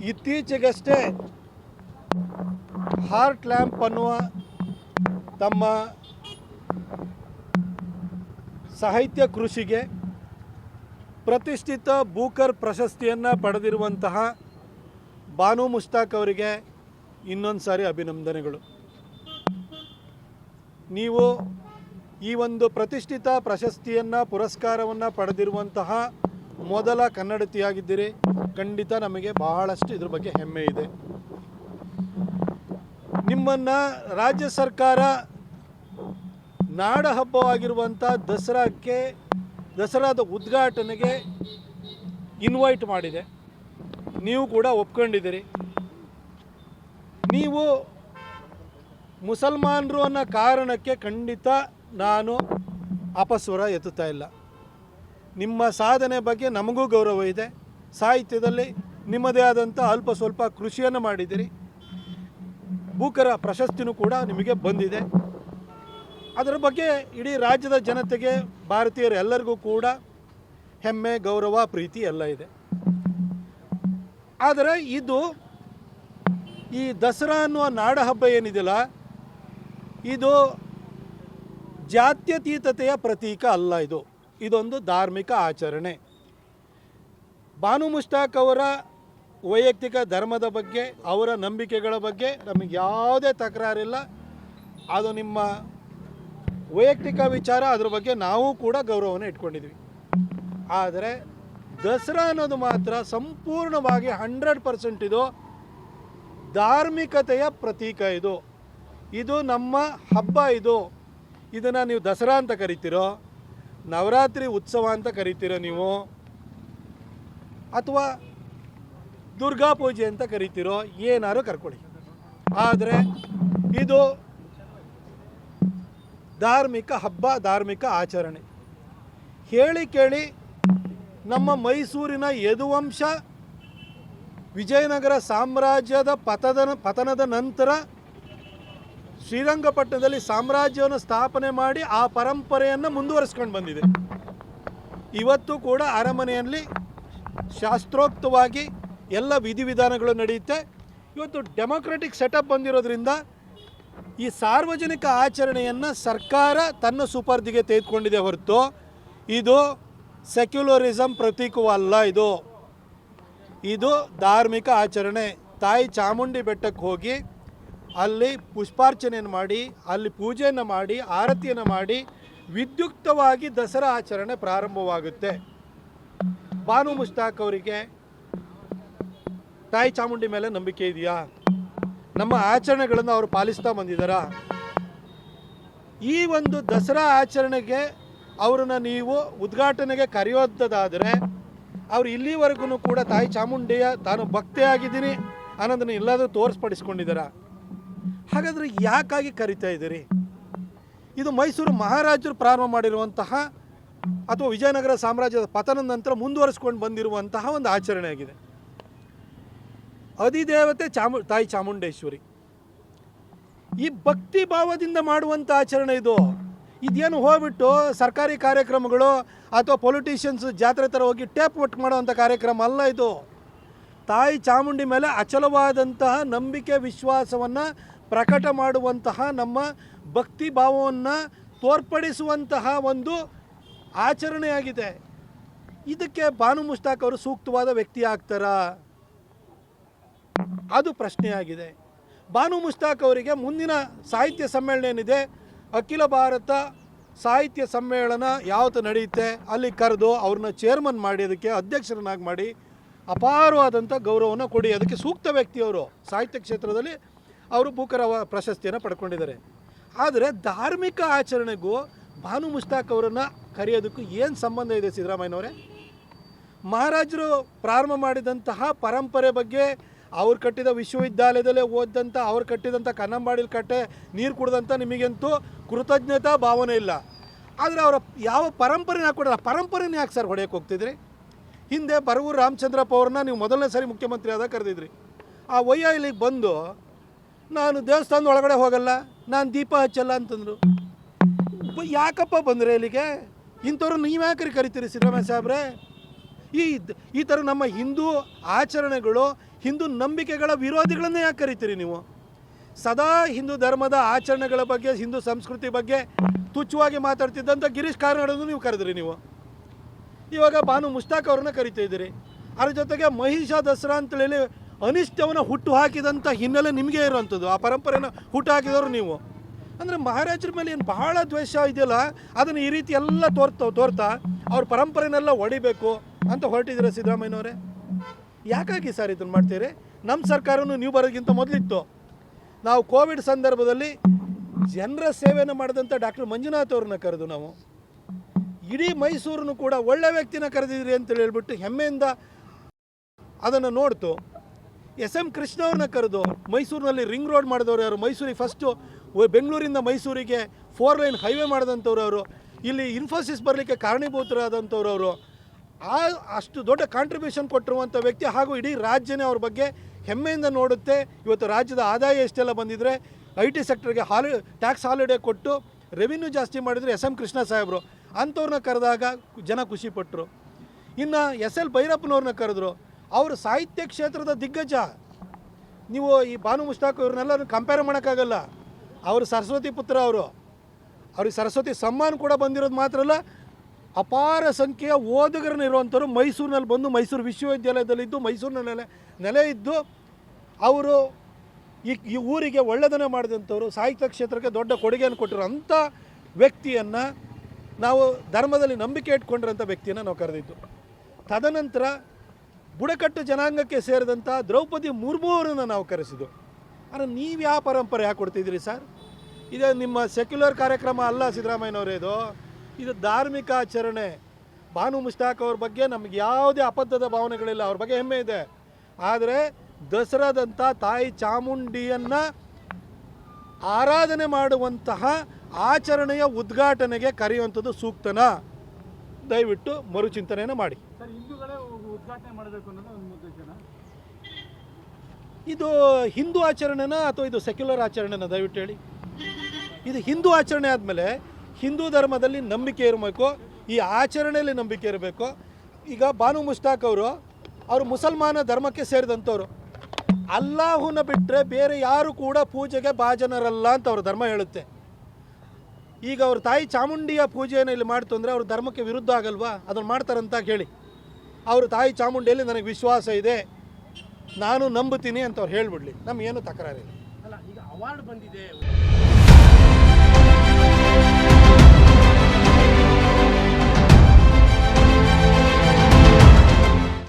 ಇತ್ತೀಚೆಗಷ್ಟೇ heart lamp ಅನ್ನುವ ತಮ್ಮ ಸಾಹಿತ್ಯ ಕೃಷಿಗೆ ಪ್ರತಿಷ್ಠಿತ ಬೂಕರ್ ಪ್ರಶಸ್ತಿಯನ್ನು ಪಡೆದಿರುವಂತಹ ಬಾನು ಮುಷ್ತಾಕ್ ಅವರಿಗೆ ಇನ್ನೊಂದು ಸಾರಿ ಅಭಿನಂದನೆಗಳು. ನೀವು ಈ ಒಂದು ಪ್ರತಿಷ್ಠಿತ ಪ್ರಶಸ್ತಿಯನ್ನು ಪುರಸ್ಕಾರವನ್ನು ಪಡೆದಿರುವಂತಹ ಮೊದಲ ಕನ್ನಡತಿಯಾಗಿದ್ದೀರಿ. ಖಂಡಿತ ನಮಗೆ ಬಹಳಷ್ಟು ಇದ್ರ ಬಗ್ಗೆ ಹೆಮ್ಮೆ ಇದೆ. ನಿಮ್ಮನ್ನು ರಾಜ್ಯ ಸರ್ಕಾರ ನಾಡ ಹಬ್ಬವಾಗಿರುವಂಥ ದಸರಾದ ಉದ್ಘಾಟನೆಗೆ ಇನ್ವೈಟ್ ಮಾಡಿದೆ. ನೀವು ಕೂಡ ಒಪ್ಕೊಂಡಿದ್ದೀರಿ. ನೀವು ಮುಸಲ್ಮಾನರು ಅನ್ನೋ ಕಾರಣಕ್ಕೆ ಖಂಡಿತ ನಾನು ಅಪಸ್ವರ ಎತ್ತುತ್ತಾ ಇಲ್ಲ. ನಿಮ್ಮ ಸಾಧನೆ ಬಗ್ಗೆ ನಮಗೂ ಗೌರವ ಇದೆ. ಸಾಹಿತ್ಯದಲ್ಲಿ ನಿಮ್ಮದೇ ಆದಂಥ ಅಲ್ಪ ಸ್ವಲ್ಪ ಕೃಷಿಯನ್ನು ಮಾಡಿದ್ದೀರಿ. ಬೂಕರ ಪ್ರಶಸ್ತಿನೂ ಕೂಡ ನಿಮಗೆ ಬಂದಿದೆ. ಅದರ ಬಗ್ಗೆ ಇಡೀ ರಾಜ್ಯದ ಜನತೆಗೆ, ಭಾರತೀಯರು ಎಲ್ಲರಿಗೂ ಕೂಡ ಹೆಮ್ಮೆ, ಗೌರವ, ಪ್ರೀತಿ ಎಲ್ಲ ಇದೆ. ಆದರೆ ಈ ದಸರಾ ಅನ್ನುವ ನಾಡ ಹಬ್ಬ ಏನಿದೆಯಲ್ಲ, ಇದು ಜಾತ್ಯತೀತತೆಯ ಪ್ರತೀಕ ಅಲ್ಲ. ಇದೊಂದು ಧಾರ್ಮಿಕ ಆಚರಣೆ. ಬಾನು ಮುಷ್ತಾಕ್ ಅವರ ವೈಯಕ್ತಿಕ ಧರ್ಮದ ಬಗ್ಗೆ, ಅವರ ನಂಬಿಕೆಗಳ ಬಗ್ಗೆ ನಮಗೆ ಯಾವುದೇ ತಕರಾರಿಲ್ಲ. ಅದು ನಿಮ್ಮ ವೈಯಕ್ತಿಕ ವಿಚಾರ. ಅದ್ರ ಬಗ್ಗೆ ನಾವು ಕೂಡ ಗೌರವವನ್ನು ಇಟ್ಕೊಂಡಿದ್ವಿ. ಆದರೆ ದಸರಾ ಅನ್ನೋದು ಮಾತ್ರ ಸಂಪೂರ್ಣವಾಗಿ 100% ಇದು ಧಾರ್ಮಿಕತೆಯ ಪ್ರತೀಕ. ಇದು ನಮ್ಮ ಹಬ್ಬ. ಇದನ್ನು ನೀವು ದಸರಾ ಅಂತ ಕರಿತೀರೋ, ನವರಾತ್ರಿ ಉತ್ಸವ ಅಂತ ಕರಿತೀರೋ ನೀವು, ಅಥವಾ ದುರ್ಗಾ ಪೂಜೆ ಅಂತ ಕರಿತೀರೋ, ಏನಾದ್ರು ಕರ್ಕೊಳ್ಳಿ. ಆದರೆ ಇದು ಧಾರ್ಮಿಕ ಹಬ್ಬ, ಧಾರ್ಮಿಕ ಆಚರಣೆ. ಹೇಳಿ ಕೇಳಿ ನಮ್ಮ ಮೈಸೂರಿನ ಯದುವಂಶ ವಿಜಯನಗರ ಸಾಮ್ರಾಜ್ಯದ ಪತನದ ನಂತರ ಶ್ರೀರಂಗಪಟ್ಟಣದಲ್ಲಿ ಸಾಮ್ರಾಜ್ಯವನ್ನು ಸ್ಥಾಪನೆ ಮಾಡಿ ಆ ಪರಂಪರೆಯನ್ನು ಮುಂದುವರಿಸ್ಕೊಂಡು ಬಂದಿದೆ. ಇವತ್ತು ಕೂಡ ಅರಮನೆಯಲ್ಲಿ ಶಾಸ್ತ್ರೋಕ್ತವಾಗಿ ಎಲ್ಲ ವಿಧಿವಿಧಾನಗಳು ನಡೆಯುತ್ತೆ. ಇವತ್ತು ಡೆಮೊಕ್ರೆಟಿಕ್ ಸೆಟಪ್ ಬಂದಿರೋದ್ರಿಂದ ಈ ಸಾರ್ವಜನಿಕ ಆಚರಣೆಯನ್ನು ಸರ್ಕಾರ ತನ್ನ ಸುಪರ್ದಿಗೆ ತೆಗೆದುಕೊಂಡಿದೆ ಹೊರತು ಇದು ಸೆಕ್ಯುಲರಿಸಮ್ ಪ್ರತೀಕವಲ್ಲ. ಇದು ಧಾರ್ಮಿಕ ಆಚರಣೆ. ತಾಯಿ ಚಾಮುಂಡಿ ಬೆಟ್ಟಕ್ಕೆ ಹೋಗಿ ಅಲ್ಲಿ ಪುಷ್ಪಾರ್ಚನೆಯನ್ನು ಮಾಡಿ, ಅಲ್ಲಿ ಪೂಜೆಯನ್ನು ಮಾಡಿ, ಆರತಿಯನ್ನು ಮಾಡಿ ವಿದ್ಯುಕ್ತವಾಗಿ ದಸರಾ ಆಚರಣೆ ಪ್ರಾರಂಭವಾಗುತ್ತೆ. ಬಾನು ಮುಷ್ತಾಕ್ ಅವರಿಗೆ ತಾಯಿ ಚಾಮುಂಡಿ ಮೇಲೆ ನಂಬಿಕೆ ಇದೆಯಾ? ನಮ್ಮ ಆಚರಣೆಗಳನ್ನು ಅವರು ಪಾಲಿಸ್ತಾ ಬಂದಿದ್ದಾರಾ? ಈ ಒಂದು ದಸರಾ ಆಚರಣೆಗೆ ಅವರನ್ನು ನೀವು ಉದ್ಘಾಟನೆಗೆ ಕರೆಯೋದಾದರೆ ಅವರು ಇಲ್ಲಿವರೆಗೂ ಕೂಡ ತಾಯಿ ಚಾಮುಂಡಿಯ ತಾನು ಭಕ್ತೆಯಾಗಿದ್ದೀನಿ ಅನ್ನೋದನ್ನು ಎಲ್ಲಾದರೂ ತೋರಿಸ್ಪಡಿಸ್ಕೊಂಡಿದ್ದಾರಾ? ಹಾಗಾದರೆ ಯಾಕಾಗಿ ಕರಿತಾ ಇದ್ದೀರಿ? ಇದು ಮೈಸೂರು ಮಹಾರಾಜರು ಪ್ರಾರಂಭ ಮಾಡಿರುವಂತಹ ಅಥವಾ ವಿಜಯನಗರ ಸಾಮ್ರಾಜ್ಯದ ಪತನದ ನಂತರ ಮುಂದುವರಿಸ್ಕೊಂಡು ಬಂದಿರುವಂತಹ ಒಂದು ಆಚರಣೆ ಆಗಿದೆ. ಅಧಿದೇವತೆ ತಾಯಿ ಚಾಮುಂಡೇಶ್ವರಿ. ಈ ಭಕ್ತಿ ಭಾವದಿಂದ ಮಾಡುವಂಥ ಆಚರಣೆ ಇದೇನು ಹೋಗ್ಬಿಟ್ಟು ಸರ್ಕಾರಿ ಕಾರ್ಯಕ್ರಮಗಳು ಅಥವಾ ಪೊಲಿಟಿಷಿಯನ್ಸ್ ಜಾತ್ರೆ ಥರ ಹೋಗಿ ಟೇಪ್ ಒಟ್ಟು ಮಾಡೋವಂಥ ಕಾರ್ಯಕ್ರಮ ಅಲ್ಲ. ತಾಯಿ ಚಾಮುಂಡಿ ಮೇಲೆ ಅಚಲವಾದಂತಹ ನಂಬಿಕೆ, ವಿಶ್ವಾಸವನ್ನು ಪ್ರಕಟ ಮಾಡುವಂತಹ, ನಮ್ಮ ಭಕ್ತಿ ಭಾವವನ್ನು ತೋರ್ಪಡಿಸುವಂತಹ ಒಂದು ಆಚರಣೆಯಾಗಿದೆ. ಇದಕ್ಕೆ ಬಾನು ಮುಷ್ತಾಕ್ ಅವರು ಸೂಕ್ತವಾದ ವ್ಯಕ್ತಿ ಆಗ್ತಾರಾ? ಅದು ಪ್ರಶ್ನೆಯಾಗಿದೆ. ಬಾನು ಮುಷ್ತಾಕ್ ಅವರಿಗೆ ಮುಂದಿನ ಸಾಹಿತ್ಯ ಸಮ್ಮೇಳನ ಏನಿದೆ, ಅಖಿಲ ಭಾರತ ಸಾಹಿತ್ಯ ಸಮ್ಮೇಳನ ಯಾವತ್ತು ನಡೆಯುತ್ತೆ ಅಲ್ಲಿ ಕರೆದು ಅವ್ರನ್ನ ಚೇರ್ಮನ್ ಮಾಡಿ, ಅದಕ್ಕೆ ಅಧ್ಯಕ್ಷರನ್ನಾಗಿ ಮಾಡಿ ಅಪಾರವಾದಂಥ ಗೌರವವನ್ನು ಕೊಡಿ. ಅದಕ್ಕೆ ಸೂಕ್ತ ವ್ಯಕ್ತಿಯವರು. ಸಾಹಿತ್ಯ ಕ್ಷೇತ್ರದಲ್ಲಿ ಅವರು ಬೂಕರ್ ಪ್ರಶಸ್ತಿಯನ್ನು ಪಡ್ಕೊಂಡಿದ್ದಾರೆ. ಆದರೆ ಧಾರ್ಮಿಕ ಆಚರಣೆಗೂ ಬಾನು ಮುಷ್ತಾಕ್ ಅವರನ್ನು ಕರೆಯೋದಕ್ಕೂ ಏನು ಸಂಬಂಧ ಇದೆ ಸಿದ್ದರಾಮಯ್ಯನವರೇ? ಮಹಾರಾಜರು ಪ್ರಾರಂಭ ಮಾಡಿದಂತಹ ಪರಂಪರೆ ಬಗ್ಗೆ, ಅವ್ರು ಕಟ್ಟಿದ ವಿಶ್ವವಿದ್ಯಾಲಯದಲ್ಲೇ ಓದಿದಂಥ, ಅವ್ರು ಕಟ್ಟಿದಂಥ ಕನ್ನಂಬಾಡಿಲಿ ಕಟ್ಟೆ ನೀರು ಕುಡಿದಂಥ ನಿಮಗಂತೂ ಕೃತಜ್ಞತಾ ಭಾವನೆ ಇಲ್ಲ. ಆದರೆ ಅವರ ಯಾವ ಪರಂಪರೆನ ಹಾಕೊಡಲ್ಲ. ಪರಂಪರೆನ ಯಾಕೆ ಸರ್ ಹೊಡೆಯೋಕ್ಕೆ ಹೋಗ್ತಿದ್ರಿ? ಹಿಂದೆ ಬರಗೂರು ರಾಮಚಂದ್ರಪ್ಪ ಅವ್ರನ್ನ ನೀವು ಮೊದಲನೇ ಸಾರಿ ಮುಖ್ಯಮಂತ್ರಿ ಆದಾಗ ಕರೆದಿದ್ರಿ. ಆ ವಯ್ಯ ಇಲ್ಲಿಗೆ ಬಂದು ನಾನು ದೇವಸ್ಥಾನದ ಒಳಗಡೆ ಹೋಗಲ್ಲ, ನಾನು ದೀಪ ಹಚ್ಚಲ್ಲ ಅಂತಂದರು. ಯಾಕಪ್ಪ ಬಂದರೆ ಇಲ್ಲಿಗೆ? ಇಂಥವ್ರು ನೀವು ಯಾಕೆ ಕರಿತೀರಿ ಸಿದ್ದರಾಮಯ್ಯ ಸಾಹೇಬ್ರೆ? ಈ ಥರ ನಮ್ಮ ಹಿಂದೂ ಆಚರಣೆಗಳು ಹಿಂದೂ ನಂಬಿಕೆಗಳ ವಿರೋಧಿಗಳನ್ನೇ ಯಾಕೆ ಕರಿತೀರಿ ನೀವು? ಸದಾ ಹಿಂದೂ ಧರ್ಮದ ಆಚರಣೆಗಳ ಬಗ್ಗೆ, ಹಿಂದೂ ಸಂಸ್ಕೃತಿ ಬಗ್ಗೆ ತುಚ್ಛವಾಗಿ ಮಾತಾಡ್ತಿದ್ದಂಥ ಗಿರೀಶ್ ಕಾರ್ನಾಡನ್ನು ನೀವು ಕರೆದ್ರಿ. ನೀವು ಇವಾಗ ಬಾನು ಮುಷ್ತಾಕ್ ಅವ್ರನ್ನ ಕರಿತಾ ಇದ್ದೀರಿ. ಅದ್ರ ಜೊತೆಗೆ ಮಹಿಷ ದಸರಾ ಅಂತೇಳಿ ಅನಿಷ್ಟವನ್ನು ಹುಟ್ಟು ಹಾಕಿದಂಥ ಹಿನ್ನೆಲೆ ನಿಮಗೆ ಇರೋವಂಥದ್ದು. ಆ ಪರಂಪರೆನ ಹುಟ್ಟು ಹಾಕಿದವರು ನೀವು. ಅಂದರೆ ಮಹಾರಾಜರ ಮೇಲೆ ಏನು ಬಹಳ ದ್ವೇಷ ಇದೆಯಲ್ಲ, ಅದನ್ನು ಈ ರೀತಿ ಎಲ್ಲ ತೋರ್ತಾ ಅವ್ರ ಪರಂಪರೆನೆಲ್ಲ ಹೊಡಿಬೇಕು ಅಂತ ಹೊರಟಿದ್ದೀರ ಸಿದ್ದರಾಮಯ್ಯನವರೇ. ಯಾಕಾಗಿ ಸರ್ ಇದನ್ನು ಮಾಡ್ತೀರಿ? ನಮ್ಮ ಸರ್ಕಾರನೂ ನೀವು ಬರೋದಕ್ಕಿಂತ ಮೊದಲಿತ್ತು. ನಾವು ಕೋವಿಡ್ ಸಂದರ್ಭದಲ್ಲಿ ಜನರ ಸೇವೆಯನ್ನು ಮಾಡಿದಂಥ ಡಾಕ್ಟರ್ ಮಂಜುನಾಥ್ ಅವ್ರನ್ನ ಕರೆದು ನಾವು ಇಡೀ ಮೈಸೂರನ್ನು ಕೂಡ ಒಳ್ಳೆ ವ್ಯಕ್ತಿನ ಕರೆದಿದ್ರಿ ಅಂತೇಳಿ ಹೇಳ್ಬಿಟ್ಟು ಹೆಮ್ಮೆಯಿಂದ ಅದನ್ನು ನೋಡ್ತು. SM ಕೃಷ್ಣ ಅವ್ರನ್ನ ಕರೆದು ಮೈಸೂರಿನಲ್ಲಿ ರಿಂಗ್ ರೋಡ್ ಮಾಡಿದವರು ಯಾರು? ಮೈಸೂರಿಗೆ ಫಸ್ಟು ಬೆಂಗಳೂರಿಂದ ಮೈಸೂರಿಗೆ 4 ಲೈನ್ ಹೈವೇ ಮಾಡಿದಂಥವ್ರು ಅವರು. ಇಲ್ಲಿ ಇನ್ಫೋಸಿಸ್ ಬರಲಿಕ್ಕೆ ಕಾರಣೀಭೂತರಾದಂಥವ್ರು ಅವರು. ಅಷ್ಟು ದೊಡ್ಡ ಕಾಂಟ್ರಿಬ್ಯೂಷನ್ ಕೊಟ್ಟಿರುವಂಥ ವ್ಯಕ್ತಿ. ಹಾಗೂ ಇಡೀ ರಾಜ್ಯನೇ ಅವ್ರ ಬಗ್ಗೆ ಹೆಮ್ಮೆಯಿಂದ ನೋಡುತ್ತೆ. ಇವತ್ತು ರಾಜ್ಯದ ಆದಾಯ ಎಷ್ಟೆಲ್ಲ ಬಂದಿದ್ರೆ IT ಸೆಕ್ಟರ್ಗೆ ಟ್ಯಾಕ್ಸ್ ಹಾಲಿಡೇ ಕೊಟ್ಟು ರೆವಿನ್ಯೂ ಜಾಸ್ತಿ ಮಾಡಿದರೆ SM ಕೃಷ್ಣ ಸಾಹೇಬರು. ಅಂಥವ್ರನ್ನ ಕರೆದಾಗ ಜನ ಖುಷಿಪಟ್ಟರು. ಇನ್ನು SL ಭೈರಪ್ಪನವ್ರನ್ನ ಕರೆದ್ರು. ಅವರು ಸಾಹಿತ್ಯ ಕ್ಷೇತ್ರದ ದಿಗ್ಗಜ. ನೀವು ಈ ಬಾನು ಮುಷ್ತಾಕ್ ಇವ್ರನ್ನೆಲ್ಲ ಕಂಪೇರ್ ಮಾಡೋಕ್ಕಾಗಲ್ಲ. ಅವರು ಸರಸ್ವತಿ ಪುತ್ರ. ಅವ್ರಿಗೆ ಸರಸ್ವತಿ ಸಮ್ಮಾನ ಕೂಡ ಬಂದಿರೋದು ಮಾತ್ರ ಅಲ್ಲ, ಅಪಾರ ಸಂಖ್ಯೆಯ ಓದುಗರನ್ನ ಇರುವಂಥವ್ರು ಮೈಸೂರಿನಲ್ಲಿ ಬಂದು ಮೈಸೂರು ವಿಶ್ವವಿದ್ಯಾಲಯದಲ್ಲಿದ್ದು ಮೈಸೂರಿನ ನೆಲೆ ಇದ್ದು ಅವರು ಈ ಊರಿಗೆ ಒಳ್ಳೆಯದನ್ನೇ ಮಾಡಿದಂಥವ್ರು, ಸಾಹಿತ್ಯ ಕ್ಷೇತ್ರಕ್ಕೆ ದೊಡ್ಡ ಕೊಡುಗೆಯನ್ನು ಕೊಟ್ಟಿರೋ ಅಂಥ ವ್ಯಕ್ತಿಯನ್ನು ನಾವು ಧರ್ಮದಲ್ಲಿ ನಂಬಿಕೆ ಇಟ್ಕೊಂಡಿರೋಂಥ ವ್ಯಕ್ತಿಯನ್ನು ನಾವು ಕರೆದಿದ್ದು. ತದನಂತರ ಬುಡಕಟ್ಟು ಜನಾಂಗಕ್ಕೆ ಸೇರಿದಂಥ ದ್ರೌಪದಿ ಮುರ್ಮು ಅವರನ್ನು ನಾವು ಕರೆಸಿದ್ದು. ಆದರೆ ನೀವು ಯಾವ ಪರಂಪರೆ ಯಾಕೆ ಕೊಡ್ತಿದ್ದೀರಿ ಸರ್? ಇದು ನಿಮ್ಮ ಸೆಕ್ಯುಲರ್ ಕಾರ್ಯಕ್ರಮ ಅಲ್ಲ ಸಿದ್ದರಾಮಯ್ಯನವರೇ. ಇದು ಧಾರ್ಮಿಕ ಆಚರಣೆ. ಬಾನು ಮುಷ್ತಾಕ್ ಅವ್ರ ಬಗ್ಗೆ ನಮಗೆ ಯಾವುದೇ ಅಬದ್ಧದ ಭಾವನೆಗಳಿಲ್ಲ. ಅವ್ರ ಬಗ್ಗೆ ಹೆಮ್ಮೆ ಇದೆ. ಆದರೆ ದಸರಾದಂಥ ತಾಯಿ ಚಾಮುಂಡಿಯನ್ನು ಆರಾಧನೆ ಮಾಡುವಂತಹ ಆಚರಣೆಯ ಉದ್ಘಾಟನೆಗೆ ಕರೆಯುವಂಥದ್ದು ಸೂಕ್ತನಾ? ದಯವಿಟ್ಟು ಮರುಚಿಂತನೆಯನ್ನು ಮಾಡಿ. ಉದ್ಘಾಟನೆ ಮಾಡಬೇಕು ಅನ್ನೋದು ಒಂದು ಉದ್ದೇಶನ. ಇದು ಹಿಂದೂ ಆಚರಣೆನಾ ಅಥವಾ ಇದು ಸೆಕ್ಯುಲರ್ ಆಚರಣೆನಾ? ದಯವಿಟ್ಟು ಹೇಳಿ. ಇದು ಹಿಂದೂ ಆಚರಣೆ ಆದಮೇಲೆ ಹಿಂದೂ ಧರ್ಮದಲ್ಲಿ ನಂಬಿಕೆ ಇರಬೇಕು, ಈ ಆಚರಣೆಯಲ್ಲಿ ನಂಬಿಕೆ ಇರಬೇಕು. ಈಗ ಬಾನು ಮುಷ್ತಾಕ್ ಅವರು ಮುಸಲ್ಮಾನ ಧರ್ಮಕ್ಕೆ ಸೇರಿದಂಥವ್ರು. ಅಲ್ಲಾಹುನ ಬಿಟ್ಟರೆ ಬೇರೆ ಯಾರು ಕೂಡ ಪೂಜೆಗೆ ಭಾಜನರಲ್ಲ ಅಂತ ಅವ್ರ ಧರ್ಮ ಹೇಳುತ್ತೆ. ಈಗ ಅವ್ರ ತಾಯಿ ಚಾಮುಂಡಿಯ ಪೂಜೆಯನ್ನು ಇಲ್ಲಿ ಮಾಡ್ತು ಅಂದರೆ ಅವ್ರ ಧರ್ಮಕ್ಕೆ ವಿರುದ್ಧ ಆಗಲ್ವಾ? ಅದನ್ನು ಮಾಡ್ತಾರಂತ ಹೇಳಿ. ಅವರು ತಾಯಿ ಚಾಮುಂಡಿಯಲ್ಲಿ ನನಗೆ ವಿಶ್ವಾಸ ಇದೆ, ನಾನು ನಂಬುತ್ತೀನಿ ಅಂತ ಅವ್ರು ಹೇಳ್ಬಿಡ್ಲಿ, ನಮಗೇನು ತಕರಾರಿಲ್ಲ. ಅಲ್ಲ, ಈಗ ಅವಾರ್ಡ್ ಬಂದಿದೆ.